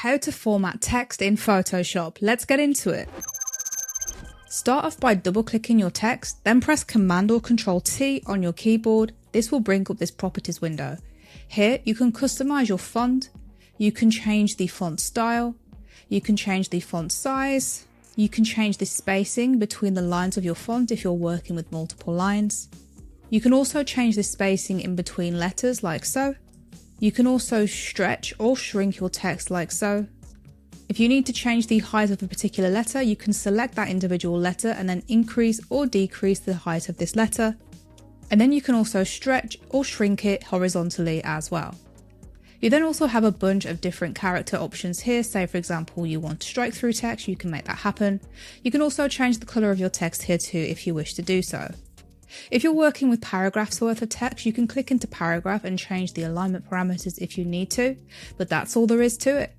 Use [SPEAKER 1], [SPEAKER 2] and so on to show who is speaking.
[SPEAKER 1] How to format text in Photoshop. Let's get into it. Start off by double clicking your text, then press Command or Control T on your keyboard. This will bring up this properties window. Here you can customize your font, you can change the font style, you can change the font size, you can change the spacing between the lines of your font if you're working with multiple lines. You can also change the spacing in between letters like so. You can also stretch or shrink your text like so. If you need to change the height of a particular letter, you can select that individual letter and then increase or decrease the height of this letter. And then you can also stretch or shrink it horizontally as well. You then also have a bunch of different character options here. Say for example, you want to strike through text, you can make that happen. You can also change the color of your text here too if you wish to do so. If you're working with paragraphs worth of text, you can click into paragraph and change the alignment parameters if you need to, but that's all there is to it.